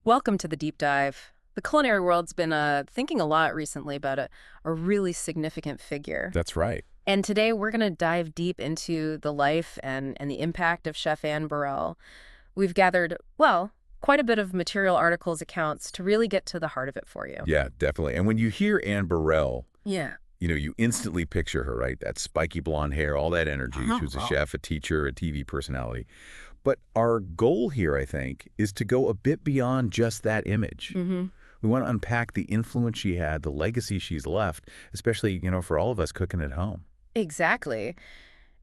Welcome to the deep dive. The culinary world's been thinking a lot recently about a really significant figure. That's right. And today we're going to dive deep into the life and the impact of Chef Anne Burrell. We've gathered, well, quite a bit of material articles, accounts to really get to the heart of it for you. Yeah, definitely. And when you hear Anne Burrell, Yeah. you instantly picture her, right? That spiky blonde hair, all that energy. She was a chef, a teacher, a TV personality. But our goal here, I think, is to go a bit beyond just that image. Mm-hmm. We want to unpack the influence she had, the legacy she's left, especially, for all of us cooking at home. Exactly.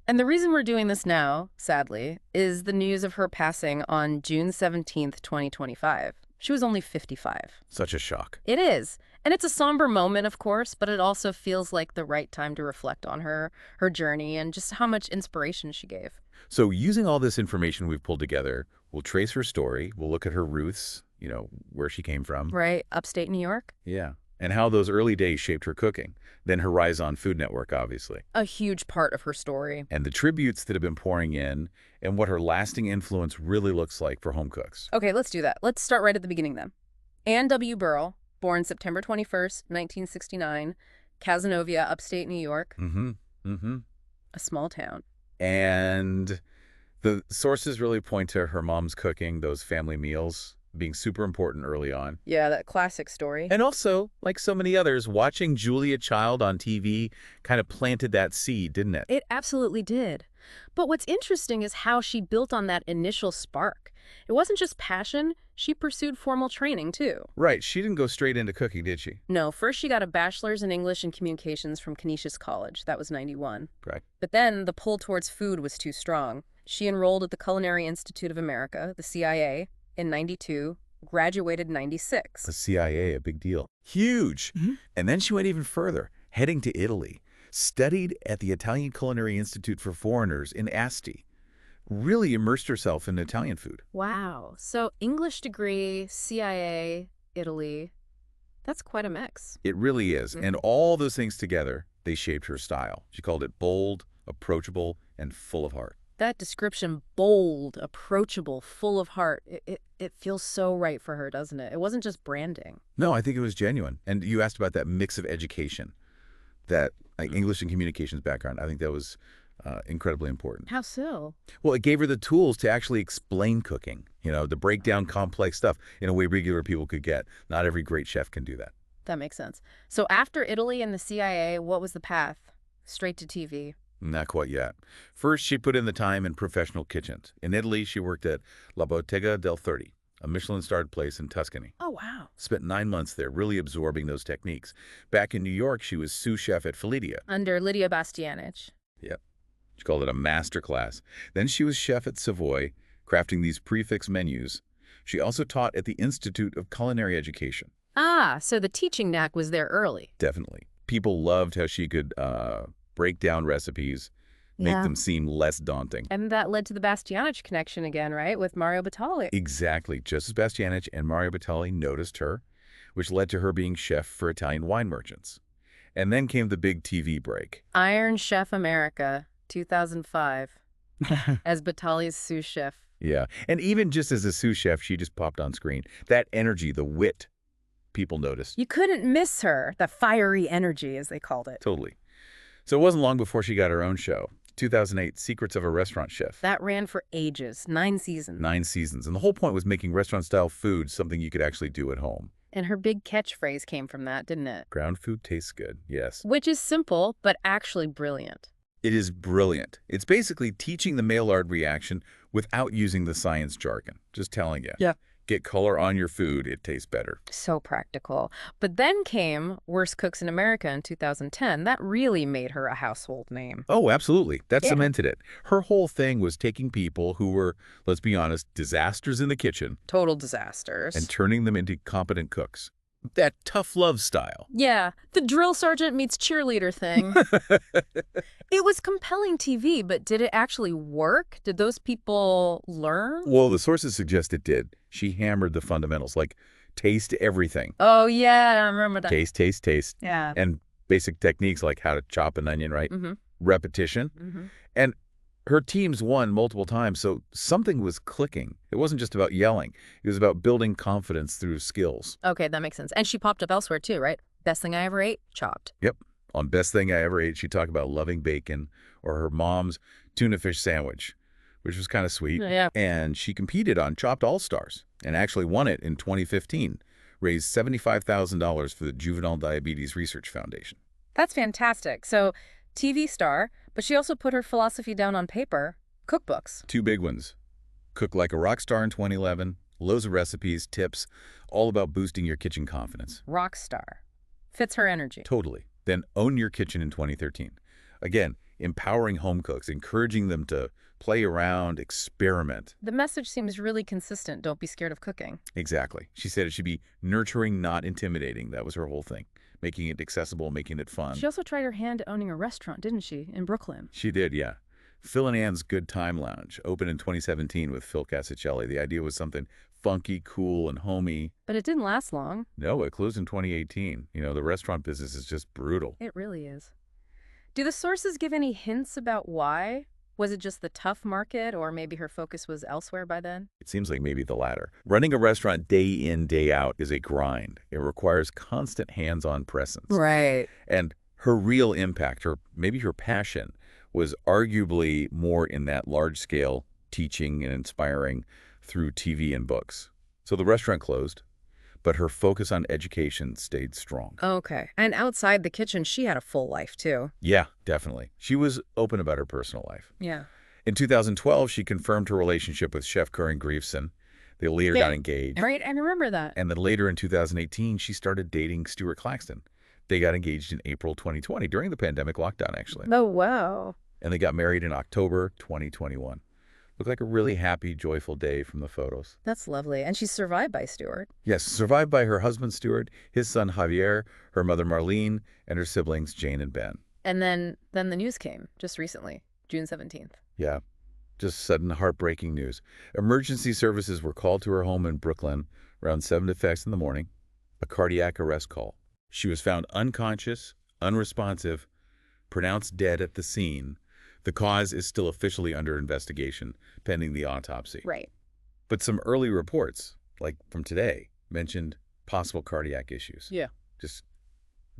And the reason we're doing this now, sadly, is the news of her passing on June 17th, 2025. She was only 55. Such a shock. It is. And it's a somber moment, of course, but it also feels like the right time to reflect on her journey, and just how much inspiration she gave. So using all this information we've pulled together, we'll trace her story, we'll look at her roots, where she came from. Right? Upstate New York? Yeah. And how those early days shaped her cooking. Then her rise on Food Network, obviously. A huge part of her story. And the tributes that have been pouring in, and what her lasting influence really looks like for home cooks. Okay, let's do that. Let's start right at the beginning then. Anne W. Burrell, born September 21st, 1969, Cazenovia, upstate New York. Mm-hmm. Mm-hmm. A small town. And the sources really point to her mom's cooking, those family meals, being super important early on. Yeah, that classic story. And also, like so many others, watching Julia Child on TV kind of planted that seed, didn't it? It absolutely did. But what's interesting is how she built on that initial spark. It wasn't just passion, she pursued formal training too. Right. She didn't go straight into cooking, did she? No, first she got a bachelor's in English and Communications from Canisius College. That was 91. Correct. But then the pull towards food was too strong. She enrolled at the Culinary Institute of America, the CIA, in 92, graduated in 96. The CIA, a big deal. Huge. Mm-hmm. And then she went even further, heading to Italy. Studied at the Italian Culinary Institute for Foreigners in Asti. Really immersed herself in Italian food. Wow. So English degree, CIA, Italy. That's quite a mix. It really is. Mm-hmm. And all those things together, they shaped her style. She called it bold, approachable, and full of heart. That description, bold, approachable, full of heart, it feels so right for her, doesn't it? It wasn't just branding. No, I think it was genuine. And you asked about that mix of education, that English and communications background. I think that was incredibly important. How so? Well, it gave her the tools to actually explain cooking, to break down complex stuff in a way regular people could get. Not every great chef can do that. That makes sense. So after Italy and the CIA, what was the path? Straight to TV. Not quite yet. First, she put in the time in professional kitchens. In Italy, she worked at La Bottega del 30, a Michelin-starred place in Tuscany. Oh, wow. Spent 9 months there, really absorbing those techniques. Back in New York, she was sous chef at Felidia. Under Lydia Bastianich. Yep. She called it a master class. Then she was chef at Savoy, crafting these prefix menus. She also taught at the Institute of Culinary Education. Ah, so the teaching knack was there early. Definitely. People loved how she could break down recipes, make them seem less daunting. And that led to the Bastianich connection again, right, with Mario Batali. Exactly. Just as Bastianich and Mario Batali noticed her, which led to her being chef for Italian wine merchants. And then came the big TV break. Iron Chef America, 2005, as Batali's sous chef. Yeah. And even just as a sous chef, she just popped on screen. That energy, the wit, people noticed. You couldn't miss her, the fiery energy, as they called it. Totally. So it wasn't long before she got her own show. 2008, Secrets of a Restaurant Chef. That ran for ages, 9 seasons. 9 seasons. And the whole point was making restaurant-style food something you could actually do at home. And her big catchphrase came from that, didn't it? Ground food tastes good, yes. Which is simple, but actually brilliant. It is brilliant. It's basically teaching the Maillard reaction without using the science jargon. Just telling you. Yeah. Get color on your food, it tastes better. So practical. But then came Worst Cooks in America in 2010. That really made her a household name. Oh, absolutely. That Yeah. cemented it. Her whole thing was taking people who were, let's be honest, disasters in the kitchen Total disasters. and turning them into competent cooks. That tough love style. Yeah, the drill sergeant meets cheerleader thing. It was compelling TV, but did it actually work? Did those people learn? Well, the sources suggest it did. She hammered the fundamentals, like taste everything. Oh, yeah, I remember that. Taste, taste, taste. Yeah. And basic techniques like how to chop an onion right. Mm-hmm. Repetition. Mm-hmm. And Her teams won multiple times, so something was clicking. It wasn't just about yelling. It was about building confidence through skills. Okay, that makes sense. And she popped up elsewhere too, right? Best thing I ever ate, Chopped. Yep. On Best Thing I Ever Ate, she talked about loving bacon or her mom's tuna fish sandwich, which was kind of sweet. Yeah. And she competed on Chopped All-Stars and actually won it in 2015, raised $75,000 for the Juvenile Diabetes Research Foundation. That's fantastic. So, TV star, but she also put her philosophy down on paper. Cookbooks. Two big ones. Cook Like a Rock Star in 2011, loads of recipes, tips, all about boosting your kitchen confidence. Rock star. Fits her energy. Totally. Then Own Your Kitchen in 2013. Again, empowering home cooks, encouraging them to play around, experiment. The message seems really consistent. Don't be scared of cooking. Exactly. She said it should be nurturing, not intimidating. That was her whole thing. Making it accessible, making it fun. She also tried her hand at owning a restaurant, didn't she, in Brooklyn? She did, yeah. Phil and Ann's Good Time Lounge opened in 2017 with Phil Casiccelli. The idea was something funky, cool, and homey. But it didn't last long. No, it closed in 2018. You know, the restaurant business is just brutal. It really is. Do the sources give any hints about why? Was it just the tough market, or maybe her focus was elsewhere by then? It seems like maybe the latter. Running a restaurant day in, day out is a grind. It requires constant hands-on presence. Right. And her real impact, maybe her passion, was arguably more in that large-scale teaching and inspiring through TV and books. So the restaurant closed, but her focus on education stayed strong. Okay. And outside the kitchen, she had a full life, too. Yeah, definitely. She was open about her personal life. Yeah. In 2012, she confirmed her relationship with Chef Corinne Griefson. They later got engaged. Right, I remember that. And then later in 2018, she started dating Stuart Claxton. They got engaged in April 2020, during the pandemic lockdown, actually. Oh, wow. And they got married in October 2021. Looked like a really happy, joyful day from the photos. That's lovely. And she's survived by Stuart. Yes, survived by her husband, Stuart, his son, Javier, her mother, Marlene, and her siblings, Jane and Ben. And then the news came just recently, June 17th. Yeah, just sudden, heartbreaking news. Emergency services were called to her home in Brooklyn around 7 to 6 in the morning. A cardiac arrest call. She was found unconscious, unresponsive, pronounced dead at the scene. The cause is still officially under investigation, pending the autopsy. Right. But some early reports, like from today, mentioned possible cardiac issues. Yeah. Just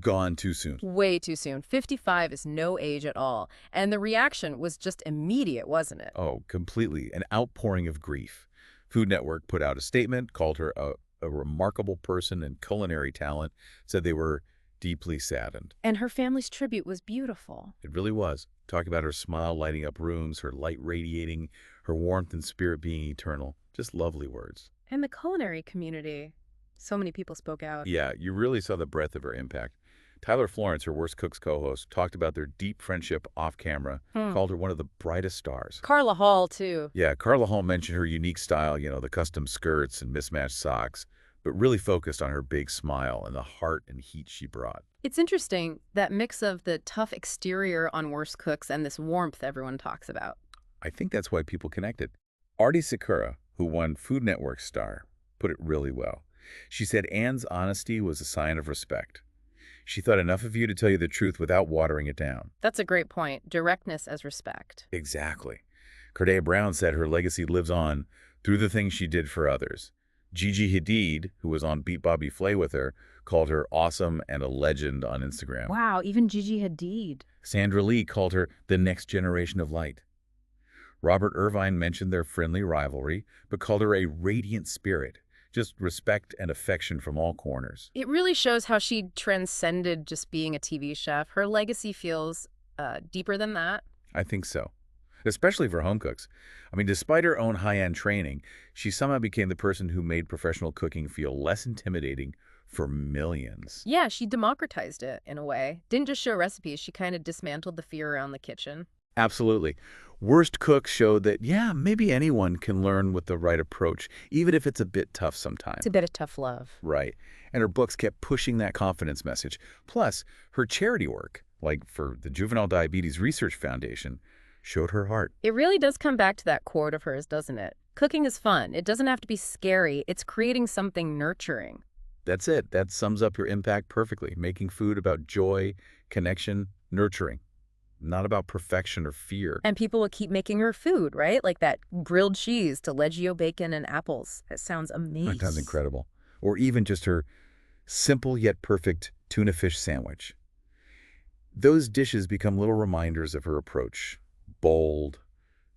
gone too soon. Way too soon. 55 is no age at all. And the reaction was just immediate, wasn't it? Oh, completely. An outpouring of grief. Food Network put out a statement, called her a remarkable person and culinary talent, said they were deeply saddened. And her family's tribute was beautiful. It really was. Talk about her smile lighting up rooms, her light radiating, her warmth and spirit being eternal. Just lovely words. And the culinary community. So many people spoke out. Yeah, you really saw the breadth of her impact. Tyler Florence, her Worst Cooks co-host, talked about their deep friendship off camera, called her one of the brightest stars. Carla Hall, too. Yeah, Carla Hall mentioned her unique style, you know, the custom skirts and mismatched socks, but really focused on her big smile and the heart and heat she brought. It's interesting, that mix of the tough exterior on Worst Cooks and this warmth everyone talks about. I think that's why people connected. Artie Sakura, who won Food Network Star, put it really well. She said Anne's honesty was a sign of respect. She thought enough of you to tell you the truth without watering it down. That's a great point. Directness as respect. Exactly. Cordelia Brown said her legacy lives on through the things she did for others. Gigi Hadid, who was on Beat Bobby Flay with her, called her awesome and a legend on Instagram. Wow, even Gigi Hadid. Sandra Lee called her the next generation of light. Robert Irvine mentioned their friendly rivalry, but called her a radiant spirit. Just respect and affection from all corners. It really shows how she transcended just being a TV chef. Her legacy feels deeper than that. I think so, especially for home cooks. I mean, despite her own high-end training, she somehow became the person who made professional cooking feel less intimidating for millions. Yeah, she democratized it in a way. Didn't just show recipes, she kind of dismantled the fear around the kitchen. Absolutely. Worst Cooks showed that, yeah, maybe anyone can learn with the right approach, even if it's a bit tough sometimes. It's a bit of tough love. Right. And her books kept pushing that confidence message. Plus, her charity work, like for the Juvenile Diabetes Research Foundation, showed her heart. It really does come back to that quote of hers, doesn't it? Cooking is fun. It doesn't have to be scary. It's creating something nurturing. That's it. That sums up your impact perfectly. Making food about joy, connection, nurturing. not about perfection or fear. And people would keep making her food, right? Like that grilled cheese, taleggio bacon, and apples. It sounds That sounds amazing. incredible. Or even just her simple yet perfect tuna fish sandwich. Those dishes become little reminders of her approach. Bold,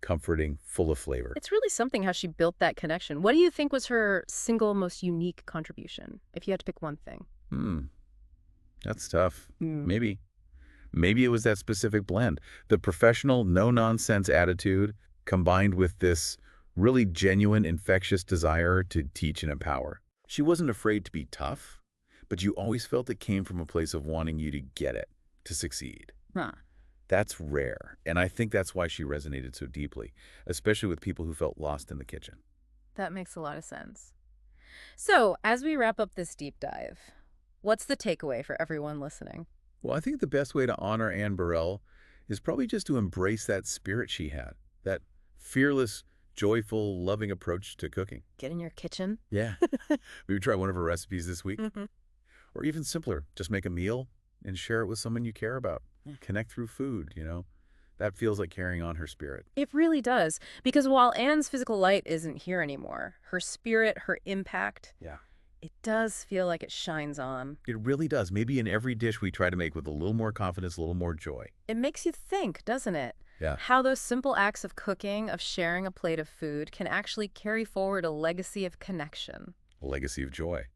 comforting, full of flavor. It's really something how she built that connection. What do you think was her single most unique contribution, if you had to pick one thing? Hmm, that's tough. Hmm. Maybe. Maybe it was that specific blend. The professional, no-nonsense attitude combined with this really genuine, infectious desire to teach and empower. She wasn't afraid to be tough, but you always felt it came from a place of wanting you to get it, to succeed. Huh. That's rare, and I think that's why she resonated so deeply, especially with people who felt lost in the kitchen. That makes a lot of sense. So, as we wrap up this deep dive, what's the takeaway for everyone listening? Well, I think the best way to honor Anne Burrell is probably just to embrace that spirit she had, that fearless, joyful, loving approach to cooking. Get in your kitchen. Yeah. Maybe try one of her recipes this week. Hmm. Or even simpler, just make a meal and share it with someone you care about. Yeah. Connect through food. That feels like carrying on her spirit. It really does. Because while Anne's physical light isn't here anymore, her spirit, her impact, Yeah. it does feel like it shines on. It really does. Maybe in every dish we try to make with a little more confidence, a little more joy. It makes you think, doesn't it? Yeah. How those simple acts of cooking, of sharing a plate of food, can actually carry forward a legacy of connection. A legacy of joy.